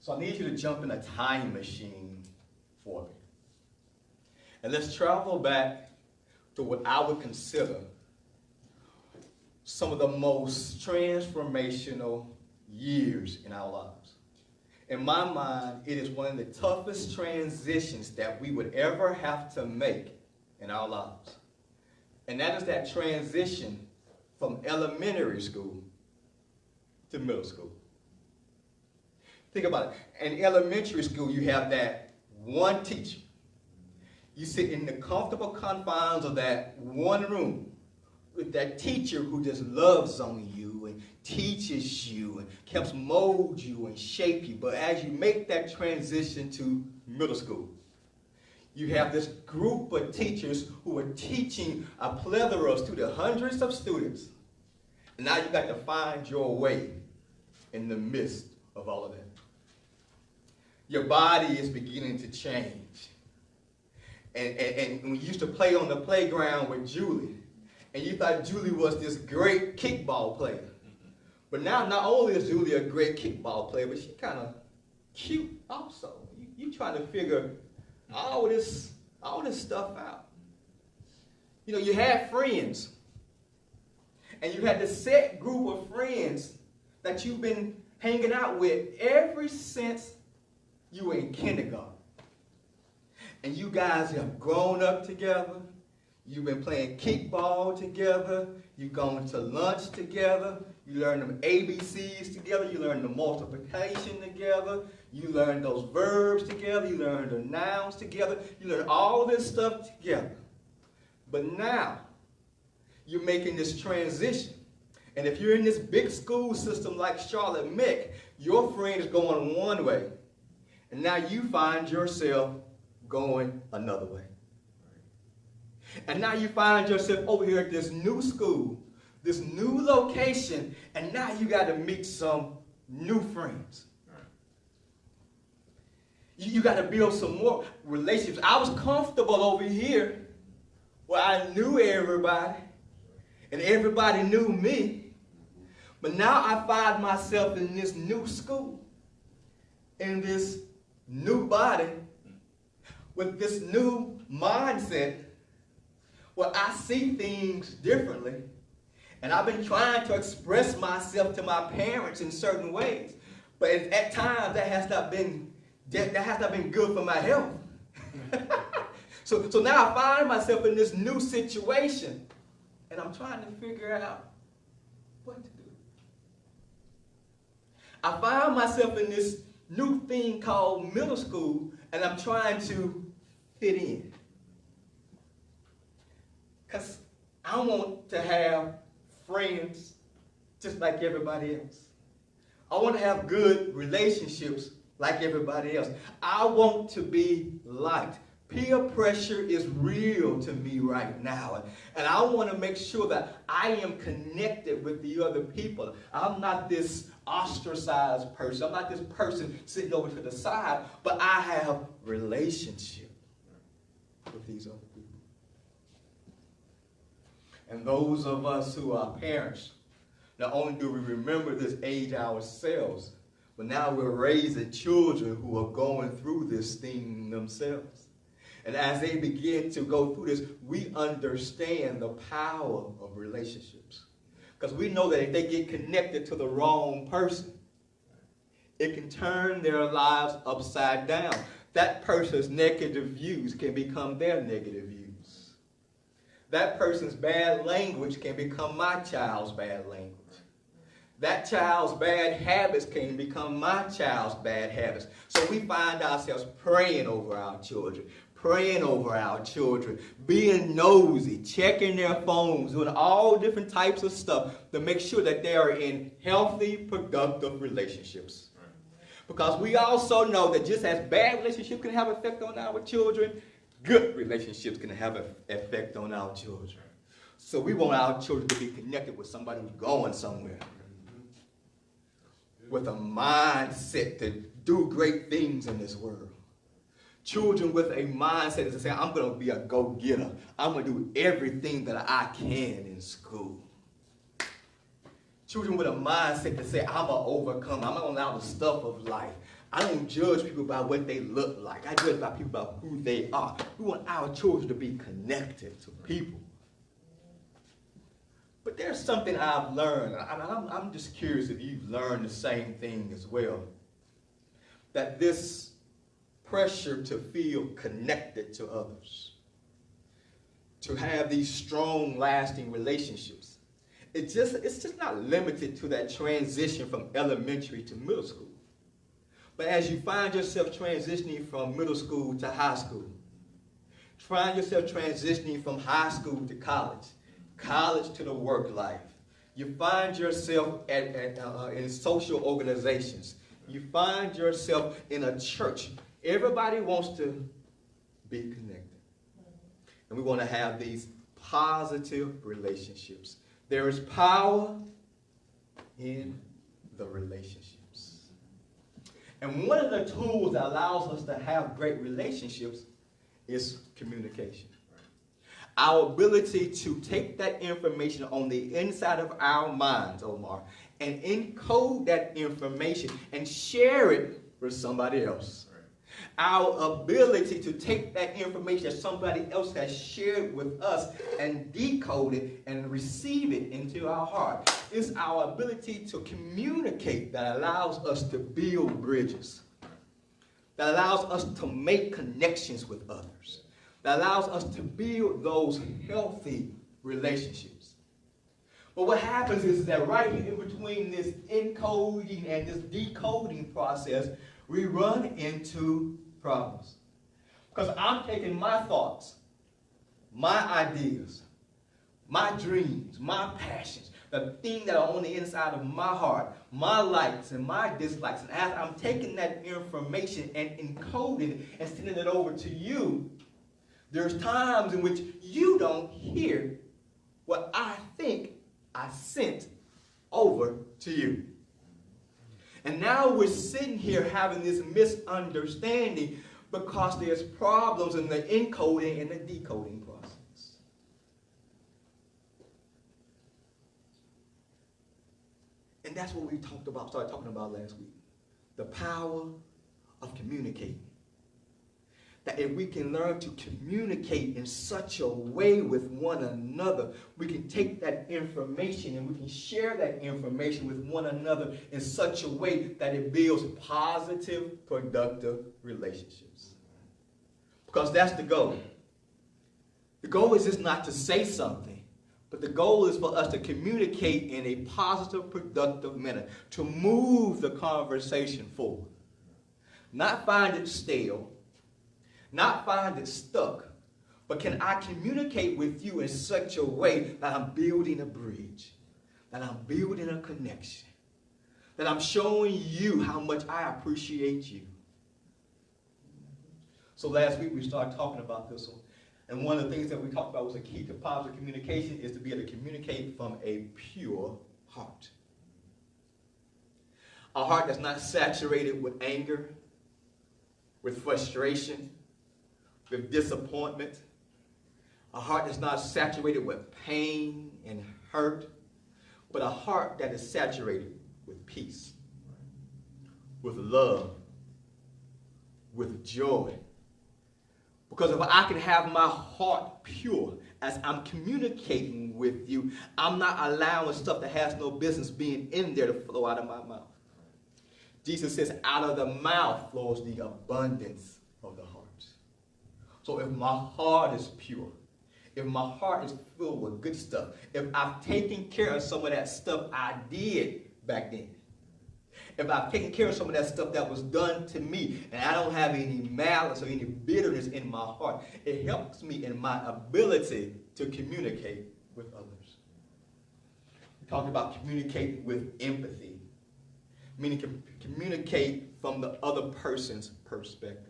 So I need you to jump in a time machine for me. And let's travel back to what I would consider some of the most transformational years in our lives. In my mind, it is one of the toughest transitions that we would ever have to make in our lives. And that is that transition from elementary school to middle school. Think about it. In elementary school, you have that one teacher. You sit in the comfortable confines of that one room with that teacher who just loves on you and teaches you and helps mold you and shape you. But as you make that transition to middle school, you have this group of teachers who are teaching a plethora of students, hundreds of students. And now you got to find your way in the midst of all of that. Your body is beginning to change. And when you used to play on the playground with Julie, and you thought Julie was this great kickball player. But now not only is Julie a great kickball player, but she's kind of cute also. You trying to figure all this stuff out. You know, you had friends. And you had this set group of friends that you've been hanging out with ever since you were in kindergarten. And you guys have grown up together. You've been playing kickball together. You've gone to lunch together. You learned them ABCs together. You learned the multiplication together. You learned those verbs together. You learned the nouns together. You learned all this stuff together. But now, you're making this transition. And if you're in this big school system like Charlotte Meck, your friend is going one way. And now you find yourself going another way. And now you find yourself over here at this new school, this new location, and now you got to meet some new friends. You got to build some more relationships. I was comfortable over here where I knew everybody, and everybody knew me. But now I find myself in this new school, in this new body, with this new mindset, where I see things differently. And I've been trying to express myself to my parents in certain ways. But at times that has not been good for my health. So now I find myself in this new situation. And I'm trying to figure out what to do. I find myself in this new thing called middle school, and I'm trying to fit in. Because I want to have friends just like everybody else. I want to have good relationships like everybody else. I want to be liked. Peer pressure is real to me right now. And I want to make sure that I am connected with the other people. I'm not this ostracized person. I'm not this person sitting over to the side, but I have relationship with these other people. And those of us who are parents, not only do we remember this age ourselves, but now we're raising children who are going through this thing themselves. And as they begin to go through this, we understand the power of relationships. Because we know that if they get connected to the wrong person, it can turn their lives upside down. That person's negative views can become their negative views. That person's bad language can become my child's bad language. That child's bad habits can become my child's bad habits. So we find ourselves praying over our children, being nosy, checking their phones, doing all different types of stuff to make sure that they are in healthy, productive relationships. Because we also know that just as bad relationships can have an effect on our children, good relationships can have an effect on our children. So we want our children to be connected with somebody who's going somewhere, with a mindset to do great things in this world. Children with a mindset to say, I'm going to be a go-getter. I'm going to do everything that I can in school. Children with a mindset to say, I'm going to overcome. I'm going to allow the stuff of life. I don't judge people by what they look like. I judge by people about who they are. We want our children to be connected to people. But there's something I've learned. I'm just curious if you've learned the same thing as well. That this pressure to feel connected to others, to have these strong, lasting relationships, it's just not limited to that transition from elementary to middle school. But as you find yourself transitioning from middle school to high school, find yourself transitioning from high school to college, college to the work life, you find yourself in social organizations, you find yourself in a church. Everybody wants to be connected. And we want to have these positive relationships. There is power in the relationships. And one of the tools that allows us to have great relationships is communication. Our ability to take that information on the inside of our minds, Omar, and encode that information and share it with somebody else. Our ability to take that information that somebody else has shared with us and decode it and receive it into our heart. It's our ability to communicate that allows us to build bridges, that allows us to make connections with others, that allows us to build those healthy relationships. But what happens is that right in between this encoding and this decoding process, we run into problems. Because I'm taking my thoughts, my ideas, my dreams, my passions, the things that are on the inside of my heart, my likes and my dislikes, and as I'm taking that information and encoding it and sending it over to you, there's times in which you don't hear what I think I sent over to you. And now we're sitting here having this misunderstanding because there's problems in the encoding and the decoding process. And that's what we started talking about last week. The power of communicating. That if we can learn to communicate in such a way with one another, we can take that information and we can share that information with one another in such a way that it builds positive, productive relationships. Because that's the goal. The goal is just not to say something, but the goal is for us to communicate in a positive, productive manner, to move the conversation forward. Not find it stale, not find it stuck, but can I communicate with you in such a way that I'm building a bridge, that I'm building a connection, that I'm showing you how much I appreciate you. So last week we started talking about this one, and one of the things that we talked about was the key to positive communication is to be able to communicate from a pure heart. A heart that's not saturated with anger, with frustration, with disappointment, a heart that's not saturated with pain and hurt, but a heart that is saturated with peace, with love, with joy. Because if I can have my heart pure as I'm communicating with you, I'm not allowing stuff that has no business being in there to flow out of my mouth. Jesus says, out of the mouth flows the abundance of the heart. So if my heart is pure, if my heart is filled with good stuff, if I've taken care of some of that stuff I did back then, if I've taken care of some of that stuff that was done to me, and I don't have any malice or any bitterness in my heart, it helps me in my ability to communicate with others. We talked about communicating with empathy, meaning communicate from the other person's perspective.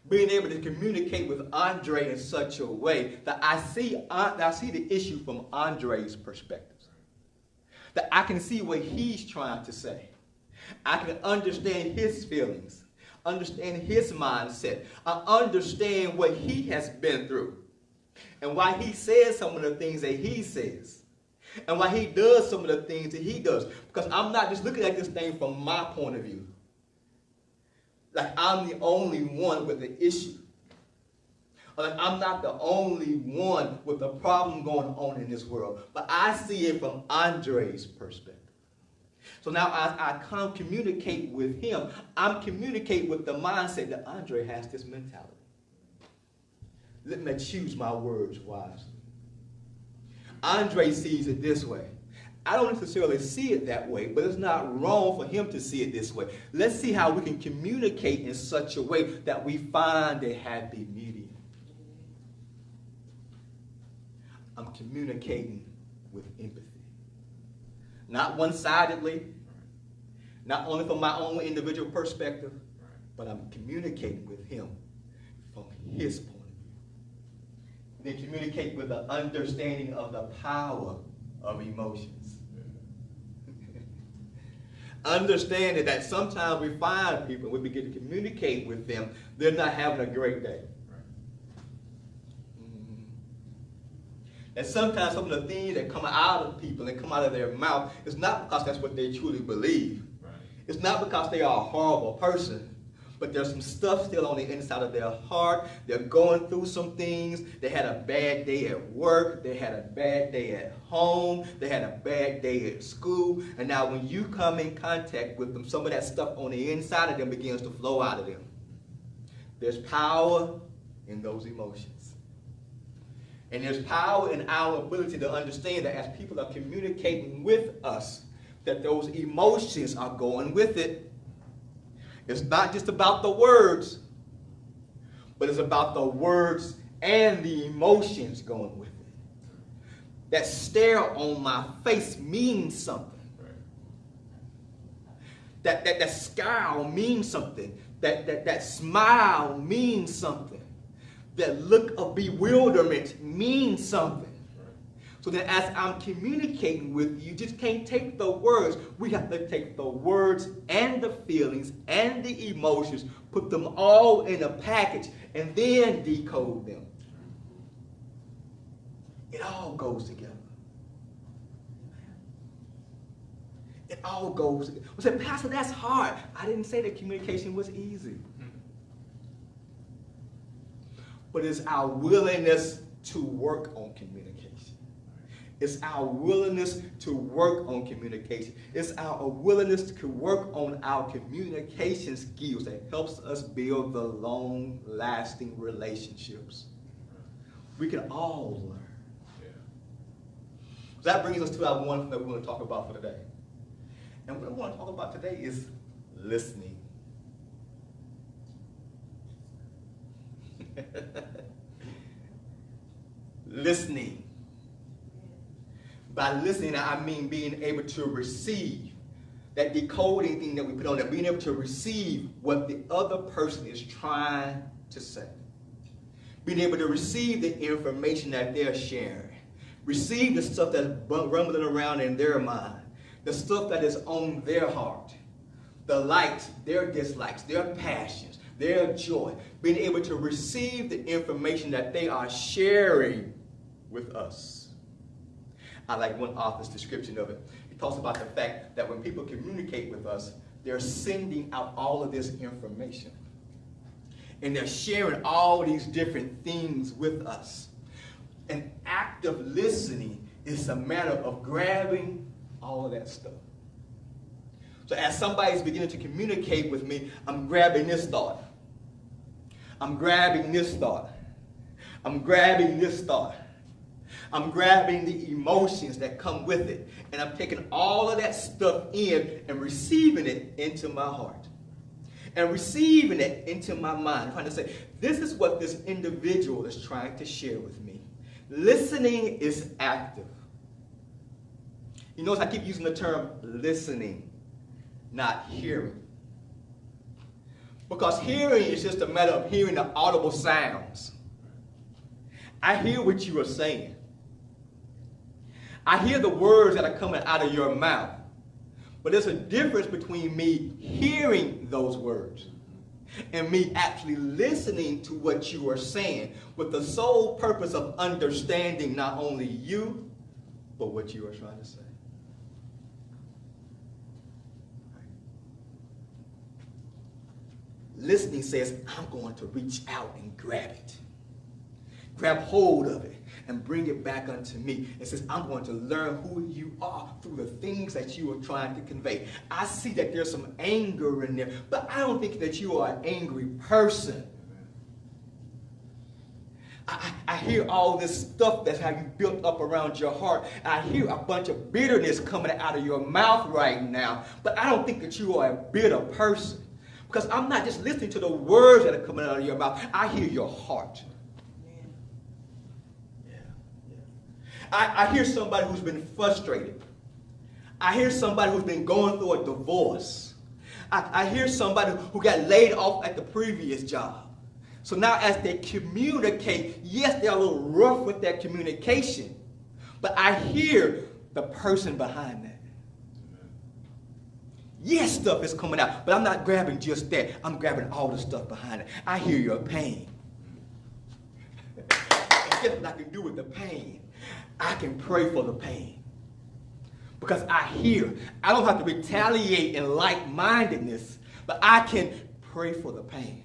Being able to communicate with Andre in such a way that I see the issue from Andre's perspective. That I can see what he's trying to say. I can understand his feelings, understand his mindset. I understand what he has been through and why he says some of the things that he says and why he does some of the things that he does. Because I'm not just looking at this thing from my point of view, Like I'm the only one with the issue. Or like I'm not the only one with the problem going on in this world. But I see it from Andre's perspective. So now as I come communicate with him, I'm communicating with the mindset that Andre has this mentality. Let me choose my words wisely. Andre sees it this way. I don't necessarily see it that way, but it's not wrong for him to see it this way. Let's see how we can communicate in such a way that we find a happy medium. I'm communicating with empathy. Not one-sidedly, not only from my own individual perspective, but I'm communicating with him from his point of view. Then communicate with the understanding of the power of emotions. Understanding that sometimes we find people, when we begin to communicate with them, they're not having a great day. And sometimes some of the things that come out of people and come out of their mouth is not because that's what they truly believe. Right. It's not because they are a horrible person, but there's some stuff still on the inside of their heart. They're going through some things. They had a bad day at work. They had a bad day at home. They had a bad day at school. And now when you come in contact with them, some of that stuff on the inside of them begins to flow out of them. There's power in those emotions. And there's power in our ability to understand that as people are communicating with us, that those emotions are going with it. It's not just about the words, but it's about the words and the emotions going with it. That stare on my face means something. That scowl means something. That smile means something. That look of bewilderment means something. So that as I'm communicating with you, you just can't take the words. We have to take the words and the feelings and the emotions, put them all in a package, and then decode them. It all goes together. It all goes together. I said, Pastor, that's hard. I didn't say that communication was easy. But it's our willingness to work on communication. It's our willingness to work on communication. It's our willingness to work on our communication skills that helps us build the long-lasting relationships. We can all learn. Yeah. So that brings us to our one that we want to talk about for today. And what I want to talk about today is listening. Listening. By listening, I mean being able to receive. That decoding thing that we put on there, being able to receive what the other person is trying to say. Being able to receive the information that they're sharing. Receive the stuff that's rumbling around in their mind. The stuff that is on their heart. The likes, their dislikes, their passions, their joy. Being able to receive the information that they are sharing with us. I like one author's description of it. He talks about the fact that when people communicate with us, they're sending out all of this information. And they're sharing all these different things with us. And active listening is a matter of grabbing all of that stuff. So as somebody's beginning to communicate with me, I'm grabbing this thought. I'm grabbing this thought. I'm grabbing this thought. I'm grabbing the emotions that come with it. And I'm taking all of that stuff in and receiving it into my heart. And receiving it into my mind. I'm trying to say, this is what this individual is trying to share with me. Listening is active. You notice I keep using the term listening, not hearing. Because hearing is just a matter of hearing the audible sounds. I hear what you are saying. I hear the words that are coming out of your mouth. But there's a difference between me hearing those words and me actually listening to what you are saying with the sole purpose of understanding not only you, but what you are trying to say. Listening says, I'm going to reach out and grab it. Grab hold of it and bring it back unto me. It says, I'm going to learn who you are through the things that you are trying to convey. I see that there's some anger in there, but I don't think that you are an angry person. I hear all this stuff that's how you built up around your heart. I hear a bunch of bitterness coming out of your mouth right now, but I don't think that you are a bitter person. Because I'm not just listening to the words that are coming out of your mouth. I hear your heart. I hear somebody who's been frustrated. I hear somebody who's been going through a divorce. I hear somebody who got laid off at the previous job. So now as they communicate, yes, they're a little rough with their communication, but I hear the person behind that. Yes, stuff is coming out, but I'm not grabbing just that. I'm grabbing all the stuff behind it. I hear your pain. And guess what I can do with the pain? I can pray for the pain. Because I don't have to retaliate in like-mindedness, but I can pray for the pain.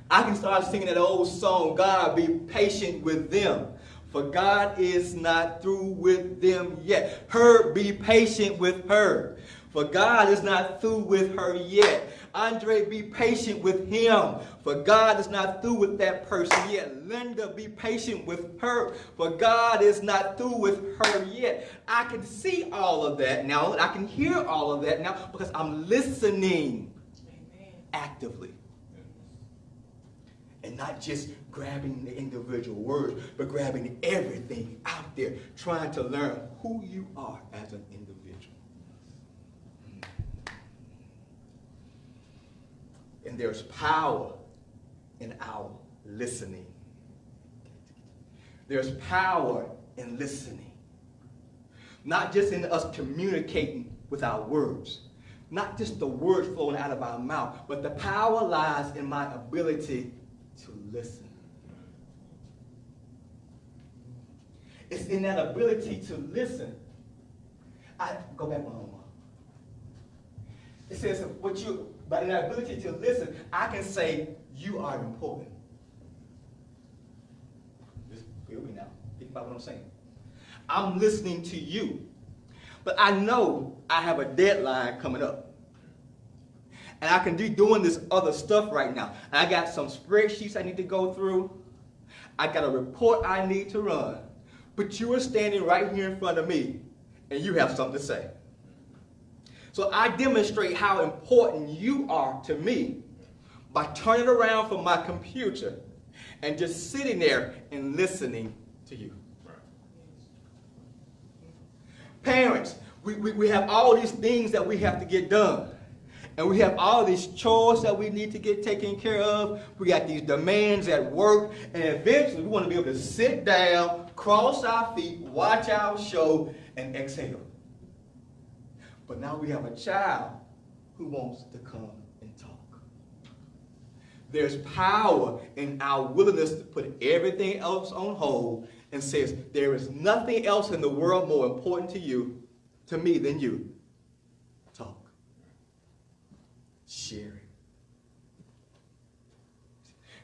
I can start singing that old song, God, be patient with them, for God is not through with them yet. Her, be patient with her, for God is not through with her yet. Andre, be patient with him, for God is not through with that person yet. Linda, be patient with her, for God is not through with her yet. I can see all of that now. I can hear all of that now because I'm listening actively. And not just grabbing the individual words, but grabbing everything out there, trying to learn who you are as an individual. And there's power in our listening. There's power in listening. Not just in us communicating with our words. Not just the words flowing out of our mouth, but the power lies in my ability to listen. It's in that ability to listen. I go back one more. It says, but in that ability to listen, I can say, you are important. Just hear me now. Think about what I'm saying. I'm listening to you, but I know I have a deadline coming up. And I can be doing this other stuff right now. I got some spreadsheets I need to go through. I got a report I need to run. But you are standing right here in front of me, and you have something to say. So I demonstrate how important you are to me by turning around from my computer and just sitting there and listening to you. Parents, we have all these things that we have to get done. And we have all these chores that we need to get taken care of. We got these demands at work. And eventually we want to be able to sit down, cross our feet, watch our show, and exhale. But now we have a child who wants to come and talk. There's power in our willingness to put everything else on hold and says, there is nothing else in the world more important to me than you. Talk. Sharing.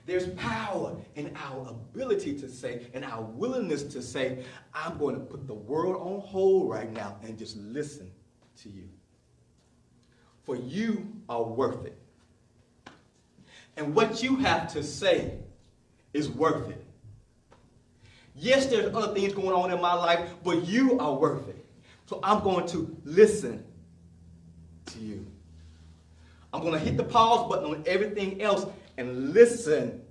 There's power in our ability to say and our willingness to say, I'm going to put the world on hold right now and just listen to you. For you are worth it. And what you have to say is worth it. Yes, there's other things going on in my life, but you are worth it. So I'm going to listen to you. I'm going to hit the pause button on everything else and listen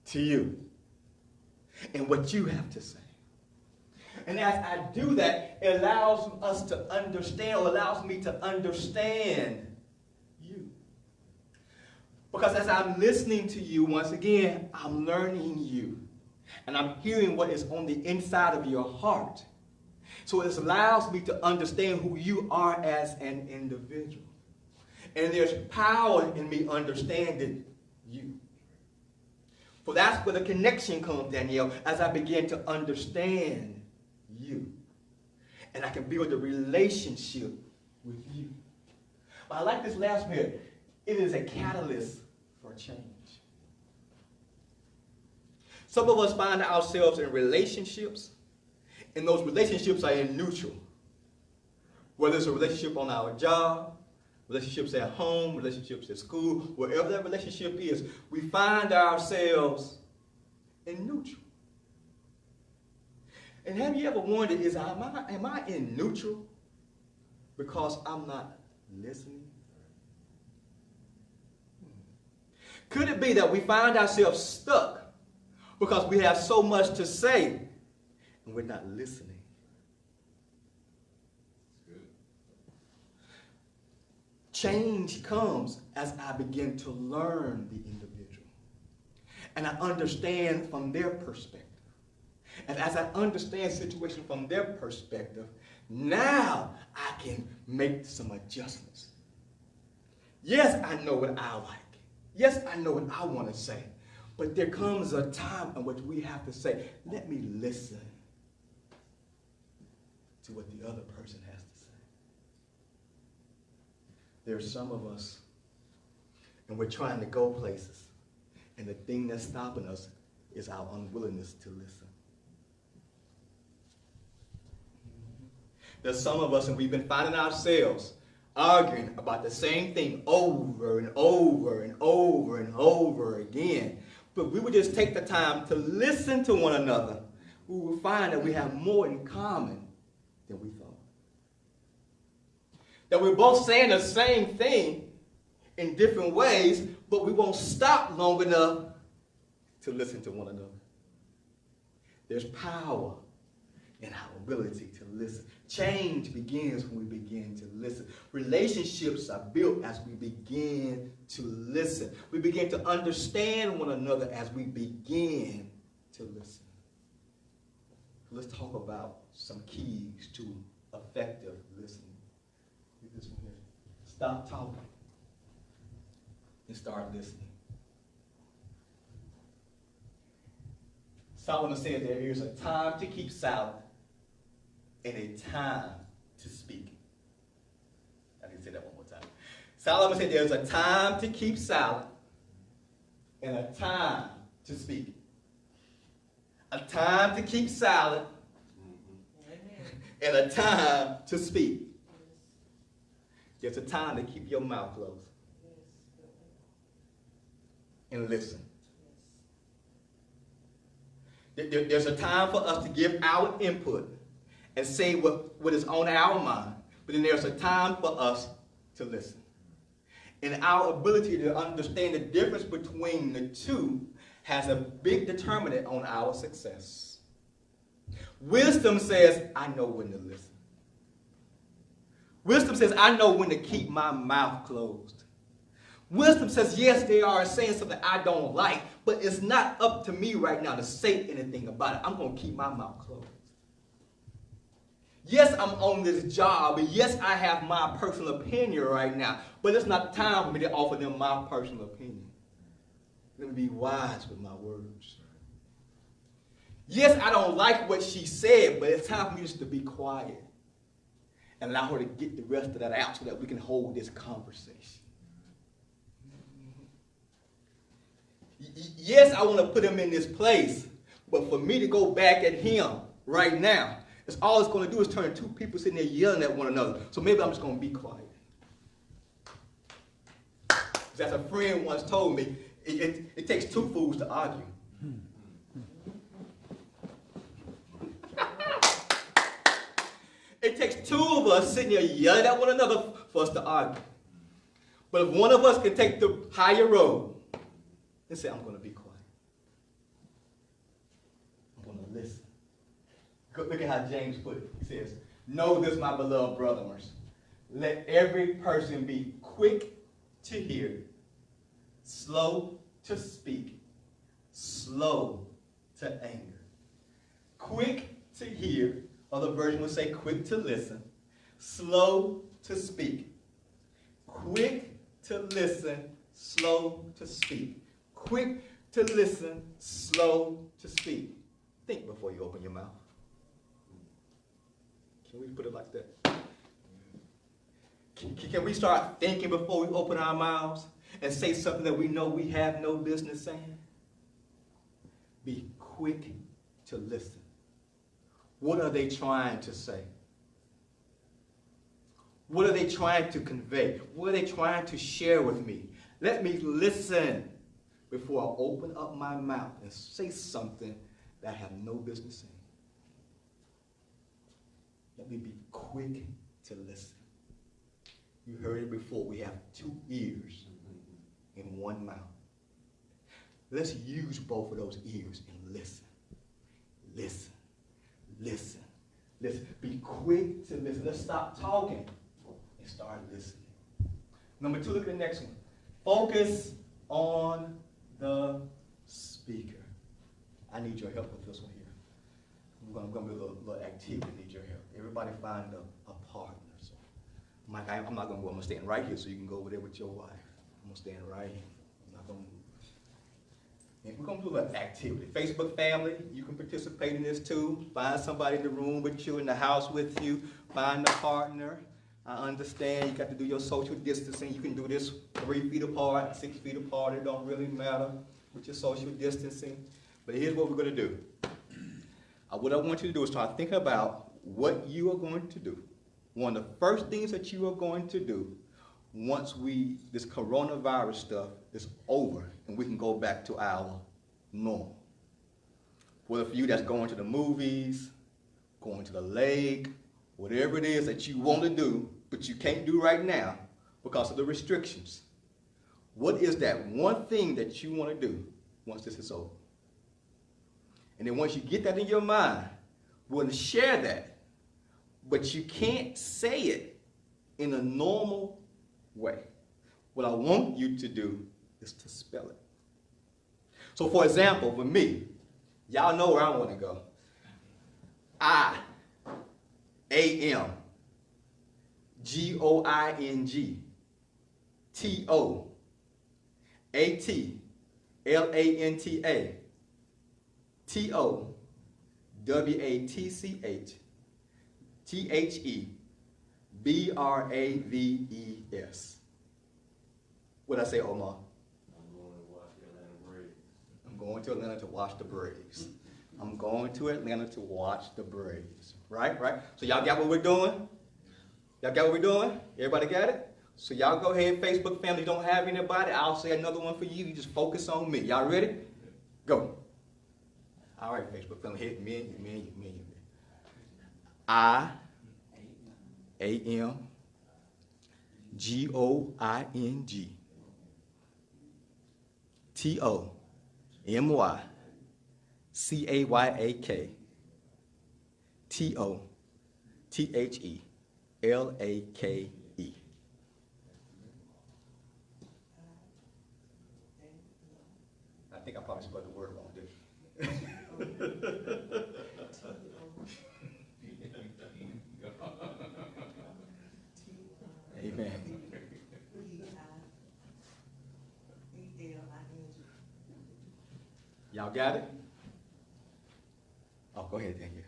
to you and what you have to say. And as I do that, it allows us to understand, or allows me to understand you. Because as I'm listening to you, once again, I'm learning you. And I'm hearing what is on the inside of your heart. So it allows me to understand who you are as an individual. And there's power in me understanding you. For that's where the connection comes, Danielle, as I begin to understand you. And I can build a relationship with you. But I like this last bit. it is a catalyst for change. Some of us find ourselves in relationships, and those relationships are in neutral. Whether it's a relationship on our job, relationships at home, relationships at school, wherever that relationship is, we find ourselves in neutral. And have you ever wondered, am I in neutral because I'm not listening? Could it be that we find ourselves stuck because we have so much to say and we're not listening? Change comes as I begin to learn the individual. And I understand from their perspective. And as I understand situation from their perspective, now I can make some adjustments. Yes, I know what I like. Yes, I know what I want to say. But there comes a time in which we have to say, let me listen to what the other person has to say. There are some of us, and we're trying to go places, and the thing that's stopping us is our unwillingness to listen. There's some of us, and we've been finding ourselves arguing about the same thing over and over and over and over again. But we would just take the time to listen to one another, we will find that we have more in common than we thought. That we're both saying the same thing in different ways, but we won't stop long enough to listen to one another. There's power in our ability to listen. Change begins when we begin to listen. Relationships are built as we begin to listen. We begin to understand one another as we begin to listen. Let's talk about some keys to effective listening. Get this one here. Stop talking and start listening. Solomon said there is a time to keep silent and a time to speak. I need to say that one more time. Solomon said there's a time to keep silent and a time to speak. A time to keep silent and a time to speak. There's a time to keep your mouth closed and listen. There's a time for us to give our input and say what is on our mind. But then there's a time for us to listen. And our ability to understand the difference between the two has a big determinant on our success. Wisdom says, I know when to listen. Wisdom says, I know when to keep my mouth closed. Wisdom says, yes, they are saying something I don't like, but it's not up to me right now to say anything about it. I'm going to keep my mouth closed. Yes, I'm on this job, and yes, I have my personal opinion right now, but it's not time for me to offer them my personal opinion. Let me be wise with my words. Yes, I don't like what she said, but it's time for me just to be quiet and allow her to get the rest of that out so that we can hold this conversation. Yes, I want to put him in this place, but for me to go back at him right now, it's all it's going to do is turn two people sitting there yelling at one another. So maybe I'm just going to be quiet. As a friend once told me, it takes two fools to argue. It takes two of us sitting there yelling at one another for us to argue. But if one of us can take the higher road and say, I'm going to be quiet. I'm going to listen. Look at how James put it. He says, know this, my beloved brothers. Let every person be quick to hear, slow to speak, slow to anger. Quick to hear, other version would say quick to listen, slow to speak. Quick to listen, slow to speak. Quick to listen, slow to speak. Think before you open your mouth. Can we put it like that? Can we start thinking before we open our mouths? and say something that we know we have no business saying? Be quick to listen. What are they trying to say? What are they trying to convey? What are they trying to share with me? Let me listen before I open up my mouth and say something that I have no business saying. Let me be quick to listen. You heard it before. We have 2 ears in 1 mouth. Let's use both of those ears and listen. Listen. Listen. Listen. Be quick to listen. Let's stop talking and start listening. Number 2, look at the next one. Focus on the speaker. I need your help with this one here. I'm going to do a little activity. I need your help. Everybody find a partner. So, Mike, I'm not going to go. I'm going to stand right here so you can go over there with your wife. I'm going to stand right here. I'm not going to move. And we're going to do a little activity. Facebook family, you can participate in this too. Find somebody in the room with you, in the house with you. Find a partner. I understand you got to do your social distancing. You can do this 3 feet apart, 6 feet apart. It don't really matter with your social distancing. But here's what we're going to do. What I want you to do is try to think about what you are going to do. One of the first things that you are going to do once this coronavirus stuff is over and we can go back to our normal. Whether for you that's going to the movies, going to the lake, whatever it is that you want to do, but you can't do right now because of the restrictions. What is that one thing that you want to do once this is over? And then once you get that in your mind, we're going to share that. But you can't say it in a normal way. What I want you to do is to spell it. So for example, for me, y'all know where I want to go. I-A-M-G-O-I-N-G-T-O-A-T-L-A-N-T-A T-O-W-A-T-C-H-T-H-E-B-R-A-V-E-S. What'd I say, Omar? I'm going to Atlanta to watch the Braves. I'm going to Atlanta to watch the Braves. Right? So y'all got what we're doing? Y'all got what we're doing? Everybody got it? So y'all go ahead, Facebook family. Don't have anybody? I'll say another one for you. You just focus on me. Y'all ready? Go. All right, Facebook family. Hit me and you. I-A-M-G-O-I-N-G T-O-M-Y-C-A-Y-A-K T-O-T-H-E-L-A-K-E. I think I probably spelled the word wrong, didn't Amen. Y'all got it? Oh, go ahead, thank you.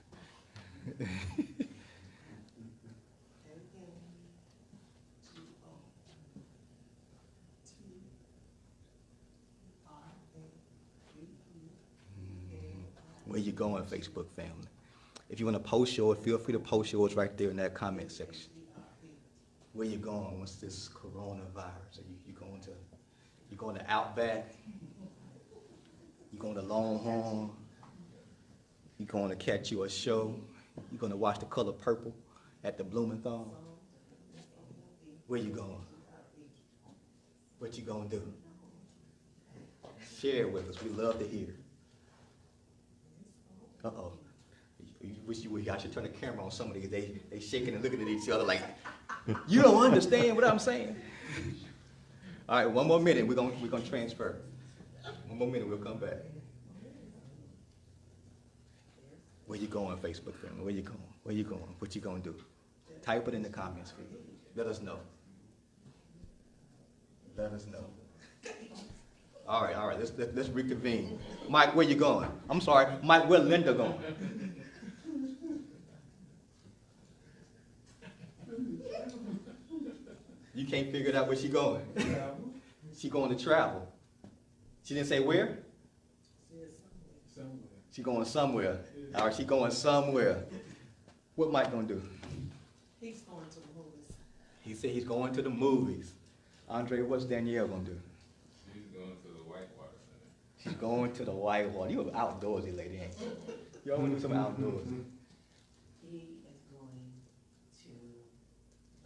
Where you going, Facebook family? If you want to post yours, feel free to post yours right there in that comment section. Where you going? What's this coronavirus? You going to Outback? You going to Longhorn? You going to catch you a show? You going to watch The Color Purple at the Blumenthal? Where you going? What you going to do? Share it with us. We love to hear. Uh-oh. You wish I should turn the camera on some of these. They shaking and looking at each other like, you don't understand what I'm saying. All right, one more minute. We're gonna transfer. One more minute. We'll come back. Where you going, Facebook family? Where you going? Where you going? What you gonna do? Type it in the comments. Let us know. Let us know. All right. Let's reconvene. Mike, where you going? I'm sorry, Mike. Where Linda going? You can't figure out where she going. She going to travel. She didn't say where? Somewhere. She going somewhere. All right, she going somewhere. What Mike gonna do? He's going to the movies. He said he's going to the movies. Andre, what's Danielle gonna do? She's going to the Whitewater Center. She's going to the Whitewater. You an outdoorsy lady, ain't you? You always do some outdoors. He is going to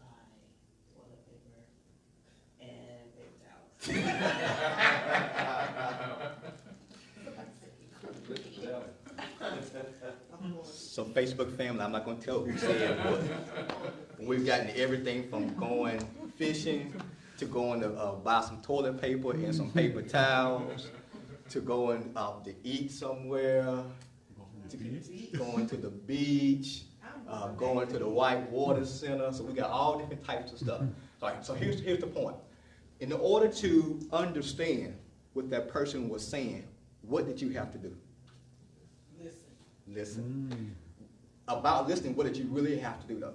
buy toilet paper and paper towels. So Facebook family, I'm not gonna tell who said what. We've gotten everything from going fishing to going to buy some toilet paper and some paper towels to going out to eat somewhere, to going to the beach, going to the Whitewater Center. So we got all different types of stuff. All right, so here's the point. In order to understand what that person was saying, what did you have to do? Listen. About listening, what did you really have to do though?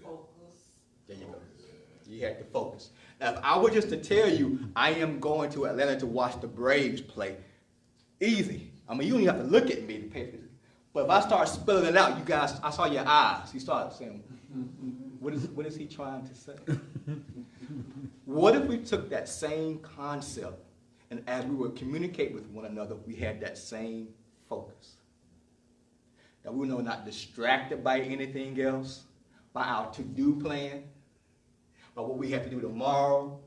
Focus. There you go. You had to focus. Now, if I were just to tell you, I am going to Atlanta to watch the Braves play, easy. I mean, you don't even have to look at me to pay attention. But if I start spelling it out, you guys, I saw your eyes. You started saying, what is he trying to say? What if we took that same concept and as we would communicate with one another, we had that same focus? That we were not distracted by anything else, by our to-do plan, by what we have to do tomorrow.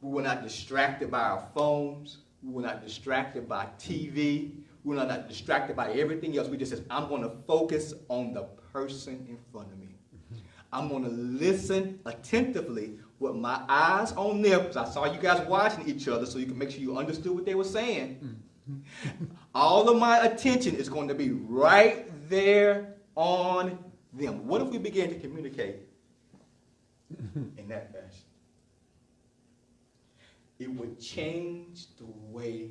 We were not distracted by our phones. We were not distracted by TV. We were not distracted by everything else. We just said, I'm going to focus on the person in front of me. I'm going to listen attentively with my eyes on them, because I saw you guys watching each other so you can make sure you understood what they were saying. All of my attention is going to be right there on them. What if we began to communicate in that fashion? It would change the way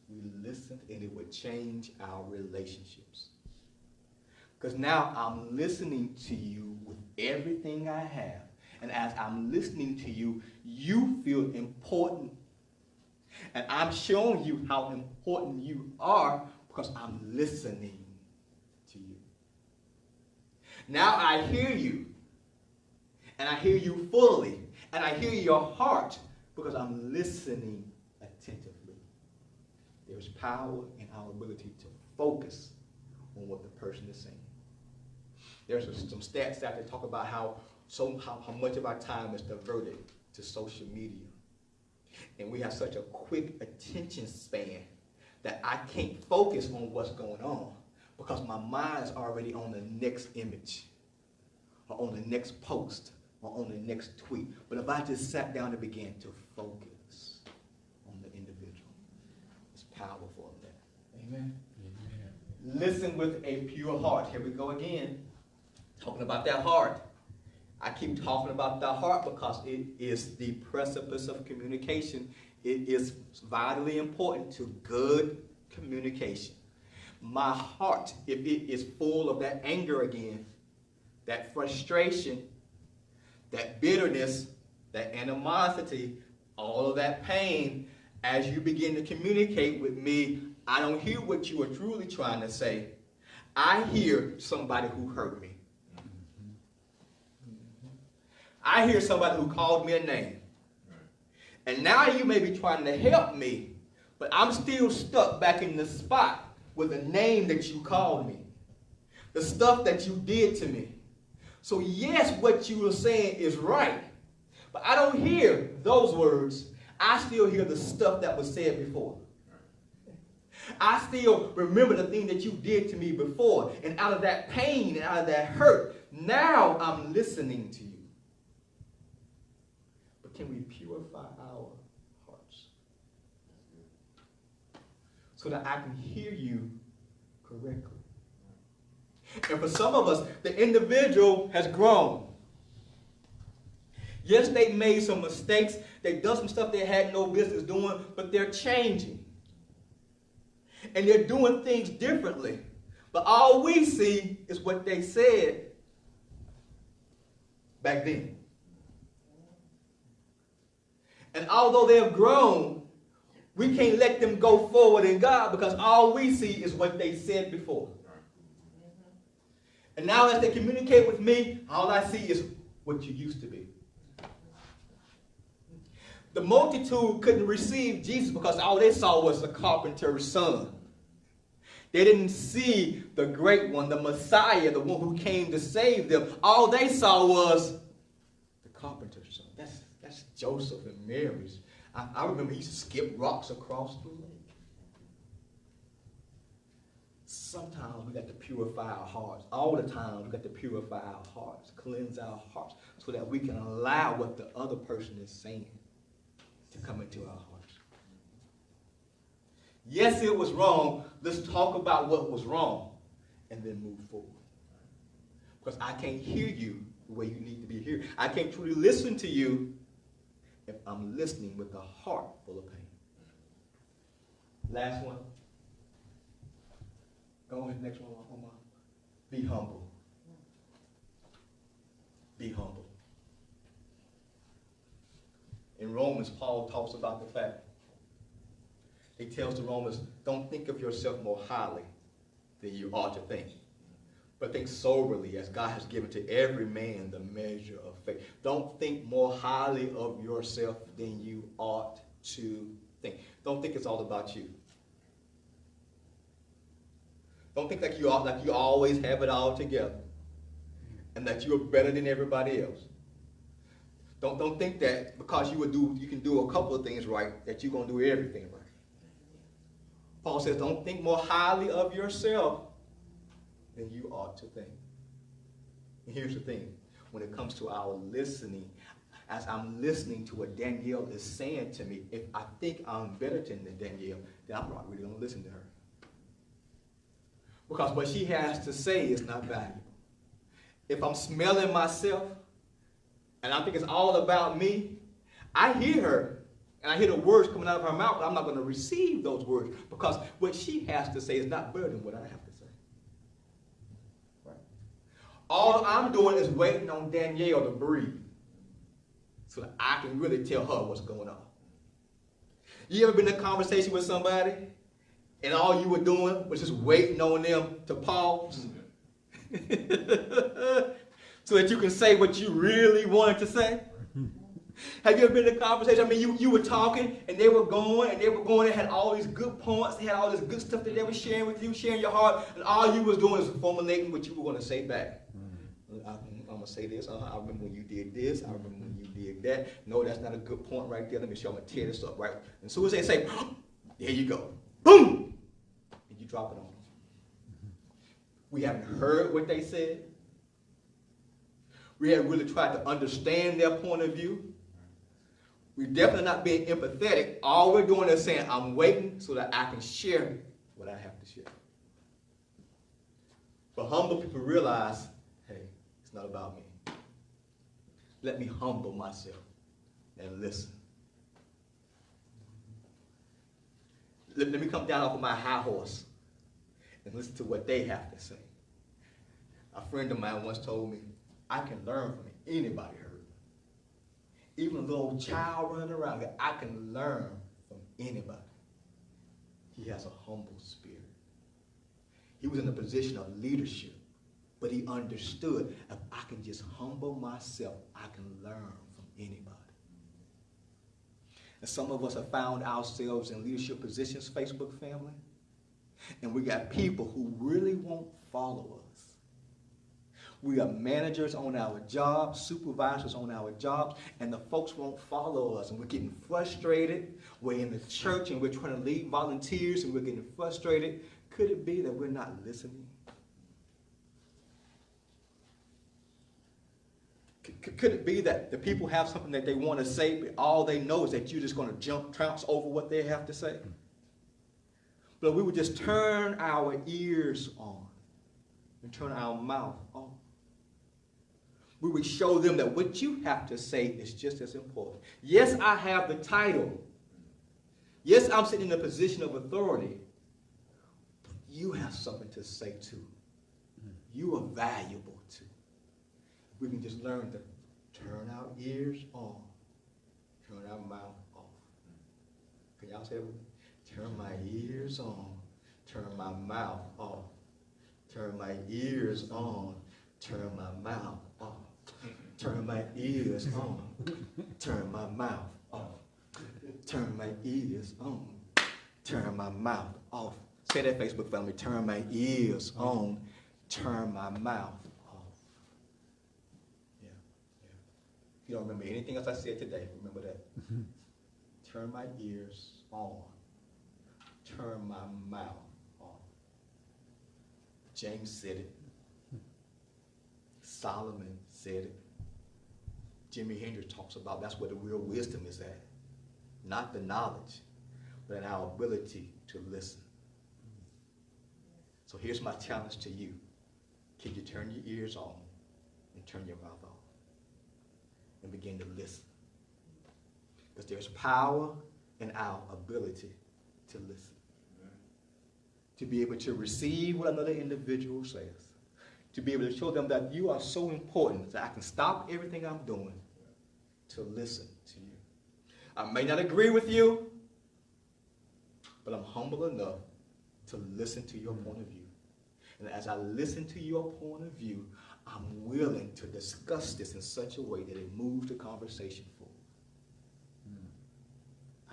we listened, and it would change our relationships. Because now I'm listening to you with everything I have. And as I'm listening to you, you feel important. And I'm showing you how important you are because I'm listening to you. Now I hear you. And I hear you fully. And I hear your heart because I'm listening attentively. There's power in our ability to focus on what the person is saying. There's some stats out there talk about how much of our time is diverted to social media. And we have such a quick attention span that I can't focus on what's going on because my mind is already on the next image or on the next post or on the next tweet. But if I just sat down and began to focus on the individual, it's powerful in that. Amen. Amen. Listen with a pure heart. Here we go again. Talking about that heart. I keep talking about the heart because it is the precipice of communication. It is vitally important to good communication. My heart, if it is full of that anger again, that frustration, that bitterness, that animosity, all of that pain, as you begin to communicate with me, I don't hear what you are truly trying to say. I hear somebody who hurt me. I hear somebody who called me a name. And now you may be trying to help me, but I'm still stuck back in the spot with the name that you called me. The stuff that you did to me. So yes, what you were saying is right. But I don't hear those words. I still hear the stuff that was said before. I still remember the thing that you did to me before. And out of that pain and out of that hurt, now I'm listening to you. Can we purify our hearts so that I can hear you correctly? And for some of us, the individual has grown. Yes, they made some mistakes. They've done some stuff they had no business doing, but they're changing. And they're doing things differently. But all we see is what they said back then. And although they have grown, we can't let them go forward in God because all we see is what they said before. And now as they communicate with me, all I see is what you used to be. The multitude couldn't receive Jesus because all they saw was the carpenter's son. They didn't see the great one, the Messiah, the one who came to save them. All they saw was the carpenter's son. That's Joseph and Mary's. I remember he used to skip rocks across the lake. Sometimes we got to purify our hearts. All the time we got to purify our hearts, cleanse our hearts, so that we can allow what the other person is saying to come into our hearts. Yes, it was wrong. Let's talk about what was wrong and then move forward. Because I can't hear you the way you need to be heard. I can't truly listen to you if I'm listening with a heart full of pain. Last one. Go ahead, next one. Be humble. Be humble. In Romans, Paul talks about the fact, he tells the Romans, don't think of yourself more highly than you ought to think, but think soberly as God has given to every man the measure of faith. Don't think more highly of yourself than you ought to think. Don't think it's all about you. Don't think like you always have it all together and that you're better than everybody else. Don't think that because you can do a couple of things right, that you're going to do everything right. Paul says, don't think more highly of yourself than you ought to think. And here's the thing. When it comes to our listening, as I'm listening to what Danielle is saying to me, if I think I'm better than Danielle, then I'm not really going to listen to her. Because what she has to say is not valuable. If I'm smelling myself, and I think it's all about me, I hear her, and I hear the words coming out of her mouth, but I'm not going to receive those words because what she has to say is not better than what I have to say. Right? All I'm doing is waiting on Danielle to breathe so that I can really tell her what's going on. You ever been in a conversation with somebody, and all you were doing was just waiting on them to pause? So that you can say what you really wanted to say? Have you ever been in a conversation? I mean, you were talking, and they were going, they had all these good points, they had all this good stuff that they were sharing with you, sharing your heart, and all you was doing was formulating what you were going to say back. I'm going to say this. I remember when you did this. I remember when you did that. No, that's not a good point right there. Let me show you. I'm going to tear this up, right? And as soon as they say, there you go. Boom! And you drop it on them. We haven't heard what they said. We haven't really tried to understand their point of view. We're definitely not being empathetic. All we're doing is saying, I'm waiting so that I can share what I have to share. But humble people realize, hey, it's not about me. Let me humble myself and listen. Let me come down off of my high horse and listen to what they have to say. A friend of mine once told me, I can learn from anybody hurt. Even a little child running around here, I can learn from anybody. He has a humble spirit. He was in a position of leadership, but he understood if I can just humble myself, I can learn from anybody. And some of us have found ourselves in leadership positions, Facebook family, and we got people who really won't follow us. We are managers on our jobs, supervisors on our jobs, and the folks won't follow us. And we're getting frustrated. We're in the church and we're trying to lead volunteers and we're getting frustrated. Could it be that we're not listening? Could it be that the people have something that they want to say, but all they know is that you're just going to trounce over what they have to say? But we would just turn our ears on and turn our mouth on. We would show them that what you have to say is just as important. Yes, I have the title. Yes, I'm sitting in a position of authority. But you have something to say too. You are valuable too. We can just learn to turn our ears on, turn our mouth out. Say it with me. Turn my ears on. Turn my mouth off. Turn my ears on. Turn my mouth off. Turn my ears on. Turn my mouth off. Turn my ears on. Turn my mouth off. Say that, Facebook family. Turn my ears on. Turn my mouth off. Yeah, yeah. If you don't remember anything else I said today, remember that. Turn my ears on. Turn my mouth off. James said it. Solomon said it. Jimi Hendrix talks about that's where the real wisdom is at. Not the knowledge, but in our ability to listen. So here's my challenge to you. Can you turn your ears on and turn your mouth off and begin to listen? Because there's power in our ability to listen. To be able to receive what another individual says. To be able to show them that you are so important that I can stop everything I'm doing to listen to you. I may not agree with you, but I'm humble enough to listen to your point of view. And as I listen to your point of view, I'm willing to discuss this in such a way that it moves the conversation forward.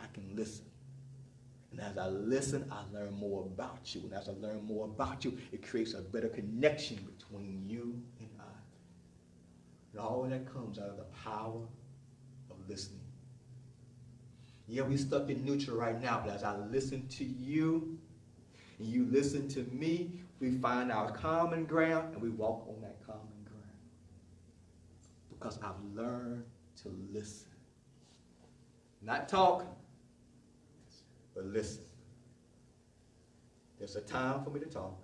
I can listen. And as I listen, I learn more about you. And as I learn more about you, it creates a better connection between you and I. And all of that comes out of the power of listening. Yeah, we're stuck in neutral right now, but as I listen to you and you listen to me, we find our common ground and we walk on that common ground. Because I've learned to listen. Not talk, but listen. There's a time for me to talk,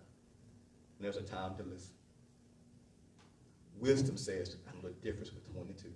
and there's a time to listen. Wisdom says, I know the difference between the two.